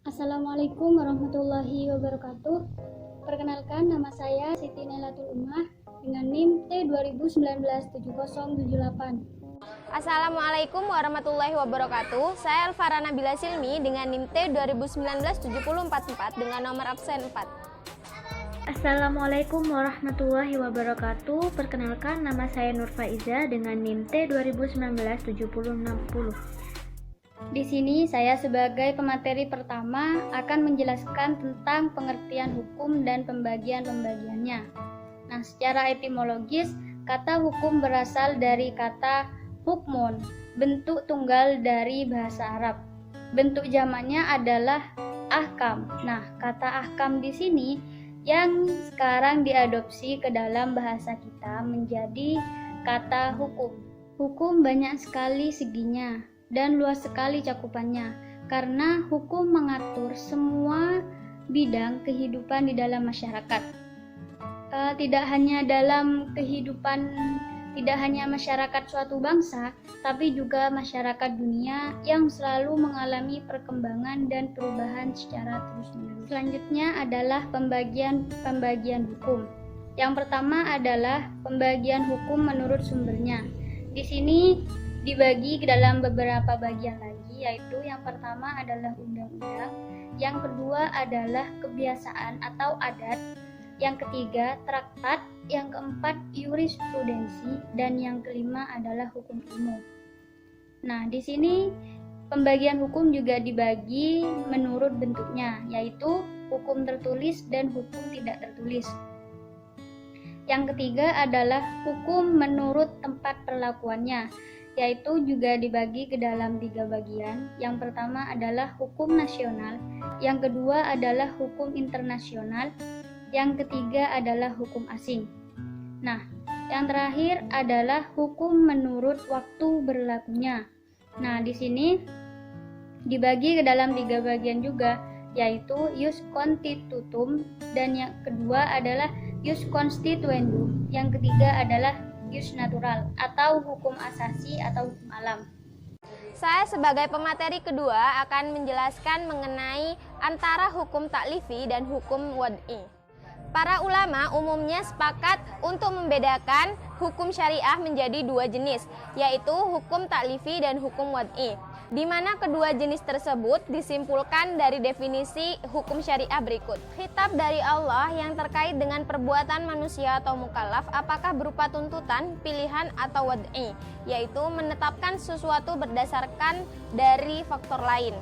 Assalamualaikum warahmatullahi wabarakatuh. Perkenalkan, nama saya Siti Nailatul Ummah dengan NIM T20197078. Assalamualaikum warahmatullahi wabarakatuh. Saya Alfara Nabila Silmi dengan NIM T20197044 dengan nomor absen 4. Assalamualaikum warahmatullahi wabarakatuh. Perkenalkan, nama saya Nur Faiza dengan NIM T20197060. Di sini saya sebagai pemateri pertama akan menjelaskan tentang pengertian hukum dan pembagian-pembagiannya. Nah, secara etimologis, kata hukum berasal dari kata hukmun, bentuk tunggal dari bahasa Arab. Bentuk jamaknya adalah ahkam. Nah, kata ahkam di sini yang sekarang diadopsi ke dalam bahasa kita menjadi kata hukum. Hukum banyak sekali seginya dan luas sekali cakupannya, karena hukum mengatur semua bidang kehidupan di dalam masyarakat. Tidak hanya masyarakat suatu bangsa, tapi juga masyarakat dunia yang selalu mengalami perkembangan dan perubahan secara terus-menerus. Selanjutnya adalah pembagian hukum. Yang pertama adalah pembagian hukum menurut sumbernya. Di sini dibagi ke dalam beberapa bagian lagi, yaitu yang pertama adalah undang-undang, yang kedua adalah kebiasaan atau adat, yang ketiga traktat, yang keempat jurisprudensi, dan yang kelima adalah hukum ilmu. Nah, di sini pembagian hukum juga dibagi menurut bentuknya, yaitu hukum tertulis dan hukum tidak tertulis. Yang ketiga adalah hukum menurut tempat perlakuannya, yaitu juga dibagi ke dalam 3 bagian. Yang pertama adalah hukum nasional, yang kedua adalah hukum internasional, yang ketiga adalah hukum asing. Nah, yang terakhir adalah hukum menurut waktu berlakunya. Nah, di sini dibagi ke dalam 3 bagian juga, yaitu ius constitutum, dan yang kedua adalah ius constituendum, yang ketiga adalah ius natural atau hukum asasi atau hukum alam. Saya sebagai pemateri kedua akan menjelaskan mengenai antara hukum taklifi dan hukum wad'i. Para ulama umumnya sepakat untuk membedakan hukum syariah menjadi 2 jenis, yaitu hukum taklifi dan hukum wad'i, di mana kedua jenis tersebut disimpulkan dari definisi hukum syariah berikut. Khitab dari Allah yang terkait dengan perbuatan manusia atau mukallaf apakah berupa tuntutan, pilihan, atau wad'i, yaitu menetapkan sesuatu berdasarkan dari faktor lain.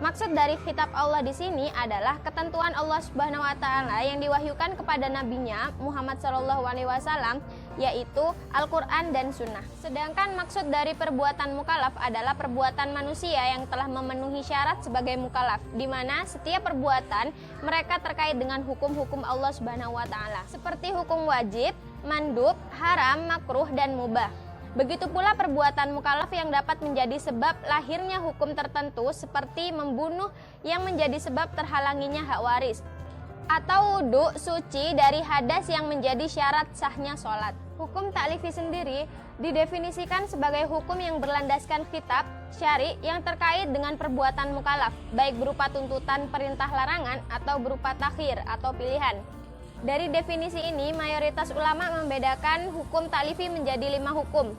Maksud dari khitab Allah di sini adalah ketentuan Allah Subhanahu wa taala yang diwahyukan kepada nabinya Muhammad SAW, yaitu Al-Qur'an dan Sunnah. Sedangkan maksud dari perbuatan mukallaf adalah perbuatan manusia yang telah memenuhi syarat sebagai mukallaf, di mana setiap perbuatan mereka terkait dengan hukum-hukum Allah Subhanahu wa taala, seperti hukum wajib, mandub, haram, makruh, dan mubah. Begitu pula perbuatan mukallaf yang dapat menjadi sebab lahirnya hukum tertentu, seperti membunuh yang menjadi sebab terhalanginya hak waris, atau wudhu suci dari hadas yang menjadi syarat sahnya sholat. Hukum taklifi sendiri didefinisikan sebagai hukum yang berlandaskan kitab syari yang terkait dengan perbuatan mukallaf, baik berupa tuntutan, perintah, larangan, atau berupa takhir atau pilihan. Dari definisi ini, mayoritas ulama membedakan hukum taklifi menjadi 5 hukum,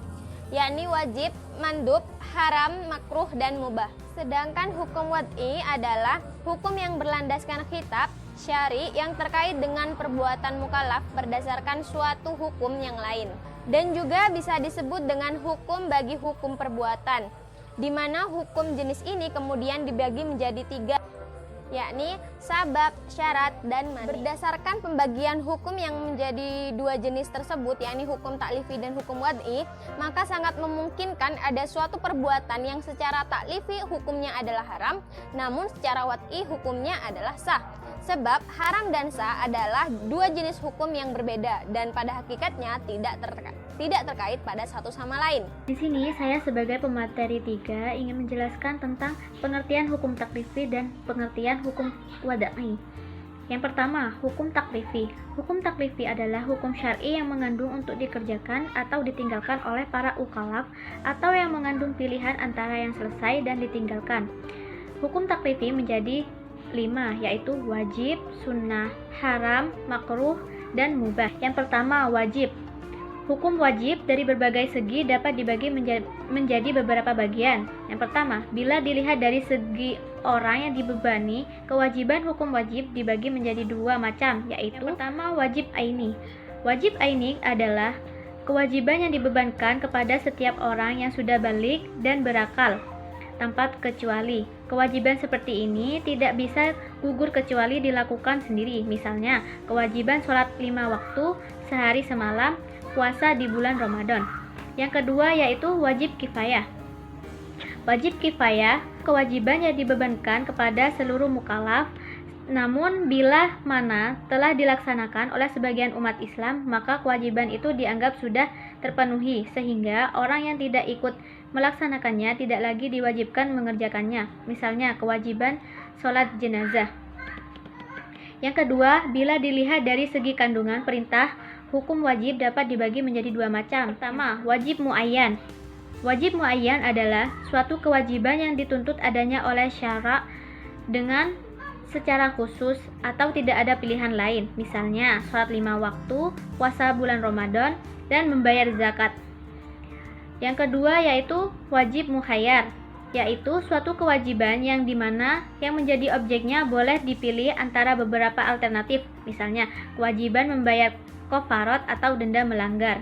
yakni wajib, mandub, haram, makruh, dan mubah. Sedangkan hukum wad'i adalah hukum yang berlandaskan kitab syari yang terkait dengan perbuatan mukallaf berdasarkan suatu hukum yang lain. Dan juga bisa disebut dengan hukum bagi hukum perbuatan, di mana hukum jenis ini kemudian dibagi menjadi 3, yakni sabab, syarat, dan mani. Berdasarkan pembagian hukum yang menjadi 2 jenis tersebut, yakni hukum taklifi dan hukum wad'i, maka sangat memungkinkan ada suatu perbuatan yang secara taklifi hukumnya adalah haram, namun secara wad'i hukumnya adalah sah. Sebab haram dan sah adalah 2 jenis hukum yang berbeda dan pada hakikatnya tidak terkait pada satu sama lain. Di sini saya sebagai pemateri 3 ingin menjelaskan tentang pengertian hukum taklifi dan pengertian hukum wad'i. Yang pertama, hukum taklifi. Hukum taklifi adalah hukum syar'i yang mengandung untuk dikerjakan atau ditinggalkan oleh para ukallaf atau yang mengandung pilihan antara yang selesai dan ditinggalkan. Hukum taklifi menjadi 5, yaitu wajib, sunnah, haram, makruh, dan mubah. Yang pertama, wajib. Hukum wajib dari berbagai segi dapat dibagi menjadi beberapa bagian. Yang pertama, bila dilihat dari segi orang yang dibebani, kewajiban hukum wajib dibagi menjadi dua macam, yaitu yang pertama, wajib aini. Wajib aini adalah kewajiban yang dibebankan kepada setiap orang yang sudah balik dan berakal tanpa kecuali. Kewajiban seperti ini tidak bisa gugur kecuali dilakukan sendiri. Misalnya, kewajiban sholat 5 waktu sehari semalam, puasa di bulan Ramadan. Yang kedua yaitu wajib kifayah. Wajib kifayah kewajiban yang dibebankan kepada seluruh mukallaf, namun bila mana telah dilaksanakan oleh sebagian umat Islam, maka kewajiban itu dianggap sudah terpenuhi, sehingga orang yang tidak ikut melaksanakannya tidak lagi diwajibkan mengerjakannya. Misalnya kewajiban sholat jenazah. Yang kedua, bila dilihat dari segi kandungan perintah, hukum wajib dapat dibagi menjadi dua macam. Pertama, wajib muayyan. Wajib muayyan adalah suatu kewajiban yang dituntut adanya oleh syara dengan secara khusus atau tidak ada pilihan lain. Misalnya, sholat 5 waktu, puasa bulan Ramadan, dan membayar zakat. Yang kedua yaitu wajib mukhayyar, yaitu suatu kewajiban yang dimana yang menjadi objeknya boleh dipilih antara beberapa alternatif. Misalnya, kewajiban membayar kafarat atau denda melanggar.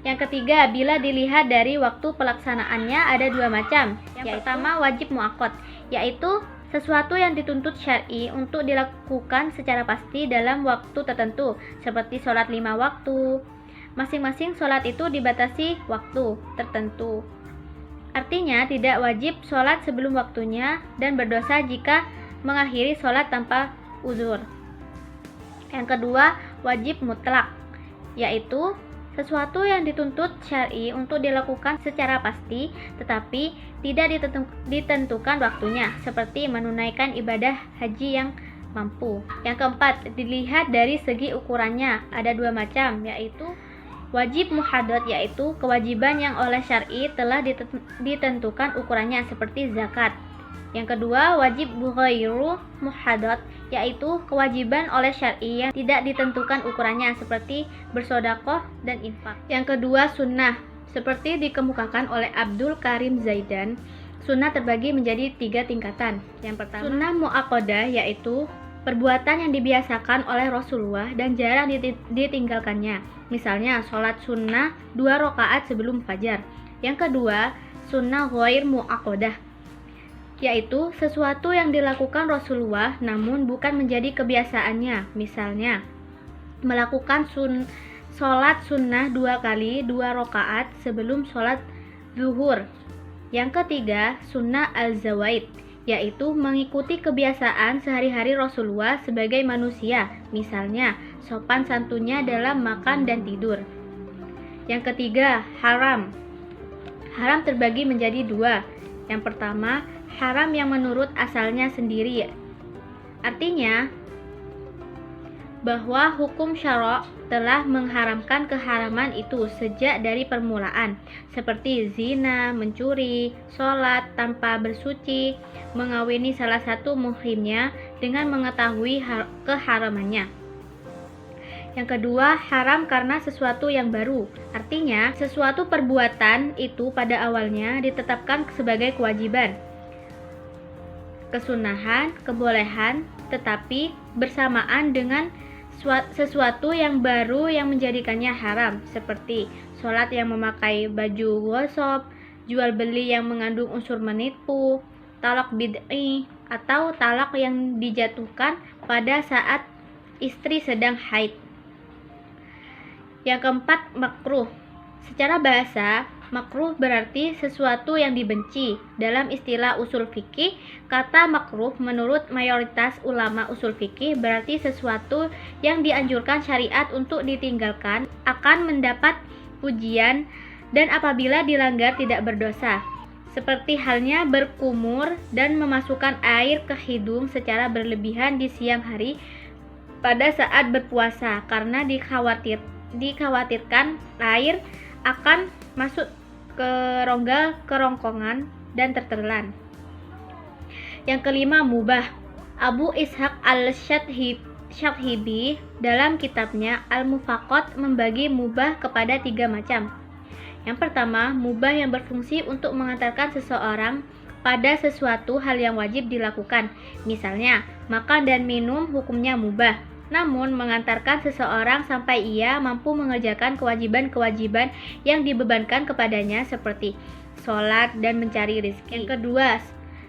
Yang ketiga, bila dilihat dari waktu pelaksanaannya ada dua macam. Yang pertama, wajib muakkad, yaitu sesuatu yang dituntut syar'i untuk dilakukan secara pasti dalam waktu tertentu, seperti sholat 5 waktu. Masing-masing sholat itu dibatasi waktu tertentu. Artinya, tidak wajib sholat sebelum waktunya dan berdosa jika mengakhiri sholat tanpa uzur. Yang kedua, wajib mutlak, yaitu sesuatu yang dituntut syar'i untuk dilakukan secara pasti tetapi tidak ditentukan waktunya, seperti menunaikan ibadah haji yang mampu. Yang keempat, dilihat dari segi ukurannya ada dua macam, yaitu wajib muhaddad, yaitu kewajiban yang oleh syar'i telah ditentukan ukurannya, seperti zakat. Yang kedua, wajib ghairu muhaddad, yaitu kewajiban oleh syar'i yang tidak ditentukan ukurannya, seperti bersedekah dan infak. Yang kedua, sunnah. Seperti dikemukakan oleh Abdul Karim Zaidan, sunnah terbagi menjadi 3 tingkatan. Yang pertama, sunnah muakkadah, yaitu perbuatan yang dibiasakan oleh Rasulullah dan jarang ditinggalkannya. Misalnya, sholat sunnah 2 rakaat sebelum fajar. Yang kedua, sunnah ghair muakkadah, yaitu sesuatu yang dilakukan Rasulullah namun bukan menjadi kebiasaannya. Misalnya, melakukan sholat sunnah 2 kali 2 rakaat sebelum sholat zuhur. Yang ketiga, sunnah al-zawaid, yaitu mengikuti kebiasaan sehari-hari Rasulullah sebagai manusia. Misalnya, sopan santunnya dalam makan dan tidur. Yang ketiga, haram. Haram terbagi menjadi 2. Yang pertama, haram yang menurut asalnya sendiri, artinya bahwa hukum syara' telah mengharamkan keharaman itu sejak dari permulaan, seperti zina, mencuri, sholat tanpa bersuci, mengawini salah satu muhrimnya dengan mengetahui keharamannya. Yang kedua, haram karena sesuatu yang baru, artinya sesuatu perbuatan itu pada awalnya ditetapkan sebagai kewajiban, kesunahan, kebolehan, tetapi bersamaan dengan sesuatu yang baru yang menjadikannya haram, seperti sholat yang memakai baju gosok, jual beli yang mengandung unsur menipu, talak bid'i, atau talak yang dijatuhkan pada saat istri sedang haid. Yang keempat, makruh. Secara bahasa, makruh berarti sesuatu yang dibenci. Dalam istilah usul fikih, kata makruh menurut mayoritas ulama usul fikih berarti sesuatu yang dianjurkan syariat untuk ditinggalkan akan mendapat pujian dan apabila dilanggar tidak berdosa. Seperti halnya berkumur dan memasukkan air ke hidung secara berlebihan di siang hari pada saat berpuasa karena dikhawatirkan air akan masuk ke rongga kerongkongan dan tertelan. Yang kelima, mubah. Abu Ishaq al-Syathibi dalam kitabnya Al-Mufaqat membagi mubah kepada 3 macam. Yang pertama, mubah yang berfungsi untuk mengantarkan seseorang pada sesuatu hal yang wajib dilakukan. Misalnya, makan dan minum hukumnya mubah, namun mengantarkan seseorang sampai ia mampu mengerjakan kewajiban-kewajiban yang dibebankan kepadanya seperti sholat dan mencari rezeki. Yang kedua,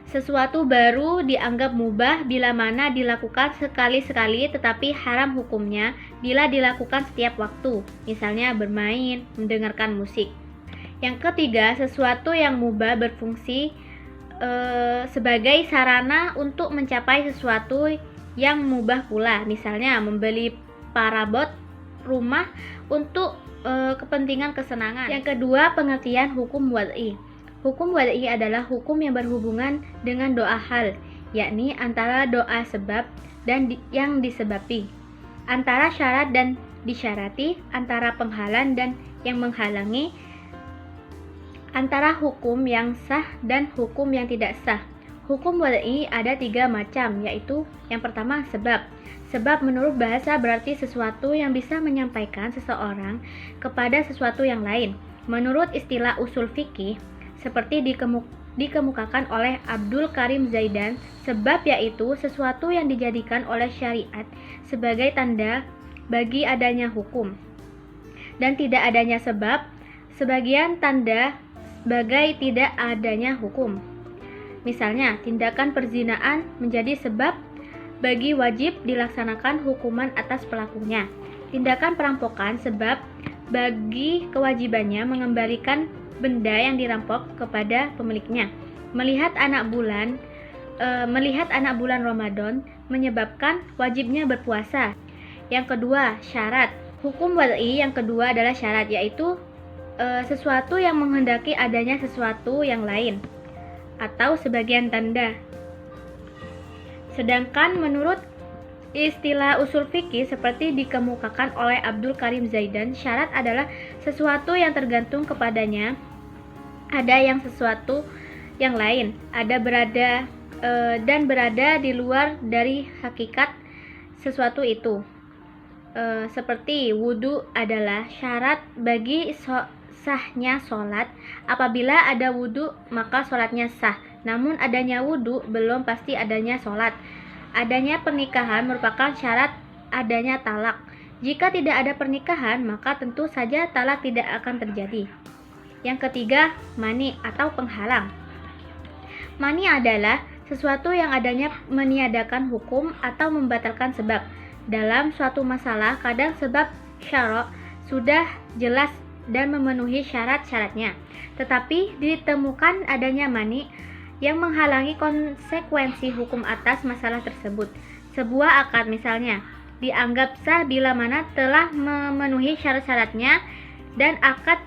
sesuatu baru dianggap mubah bila mana dilakukan sekali-sekali tetapi haram hukumnya bila dilakukan setiap waktu, misalnya bermain, mendengarkan musik. Yang ketiga, sesuatu yang mubah berfungsi sebagai sarana untuk mencapai sesuatu yang mubah pula, misalnya membeli parabot rumah untuk kepentingan kesenangan. Yang kedua, pengertian hukum wad'i. Hukum wad'i adalah hukum yang berhubungan dengan doa hal, yakni antara doa sebab dan yang disebabi, antara syarat dan disyarati, antara penghalang dan yang menghalangi, antara hukum yang sah dan hukum yang tidak sah. Hukum wad'i ada 3 macam, yaitu yang pertama sebab. Sebab menurut bahasa berarti sesuatu yang bisa menyampaikan seseorang kepada sesuatu yang lain. Menurut istilah usul fikih, seperti dikemukakan oleh Abdul Karim Zaidan, sebab yaitu sesuatu yang dijadikan oleh syariat sebagai tanda bagi adanya hukum, dan tidak adanya sebab sebagian tanda sebagai tidak adanya hukum. Misalnya, tindakan perzinaan menjadi sebab bagi wajib dilaksanakan hukuman atas pelakunya. Tindakan perampokan sebab bagi kewajibannya mengembalikan benda yang dirampok kepada pemiliknya. Melihat anak bulan Ramadan menyebabkan wajibnya berpuasa. Yang kedua, syarat. Hukum wad'i yang kedua adalah syarat, yaitu sesuatu yang menghendaki adanya sesuatu yang lain atau sebagian tanda. Sedangkan menurut istilah usul fikih seperti dikemukakan oleh Abdul Karim Zaidan, syarat adalah sesuatu yang tergantung kepadanya ada yang sesuatu yang lain, ada berada dan berada di luar dari hakikat sesuatu itu. Seperti wudhu adalah syarat bagi sahnya sholat. Apabila ada wudhu maka sholatnya sah, namun adanya wudhu belum pasti adanya sholat. Adanya pernikahan merupakan syarat adanya talak. Jika tidak ada pernikahan maka tentu saja talak tidak akan terjadi. Yang ketiga, mani atau penghalang. Mani adalah sesuatu yang adanya meniadakan hukum atau membatalkan sebab. Dalam suatu masalah kadang sebab syara' sudah jelas dan memenuhi syarat-syaratnya, tetapi ditemukan adanya mani yang menghalangi konsekuensi hukum atas masalah tersebut. Sebuah akad misalnya dianggap sah bila mana telah memenuhi syarat-syaratnya dan akad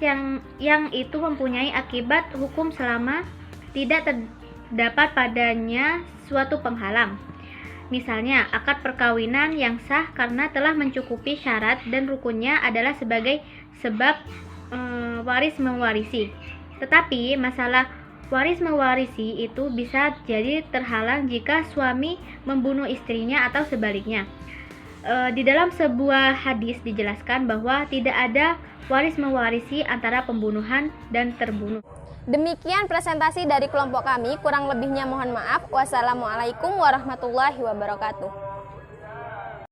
yang itu mempunyai akibat hukum selama tidak terdapat padanya suatu penghalang. Misalnya, akad perkawinan yang sah karena telah mencukupi syarat dan rukunnya adalah sebagai sebab waris mewarisi. Tetapi masalah waris mewarisi itu bisa jadi terhalang jika suami membunuh istrinya atau sebaliknya. Di dalam sebuah hadis dijelaskan bahwa tidak ada waris mewarisi antara pembunuhan dan terbunuh. Demikian presentasi dari kelompok kami, kurang lebihnya mohon maaf. Wassalamualaikum warahmatullahi wabarakatuh.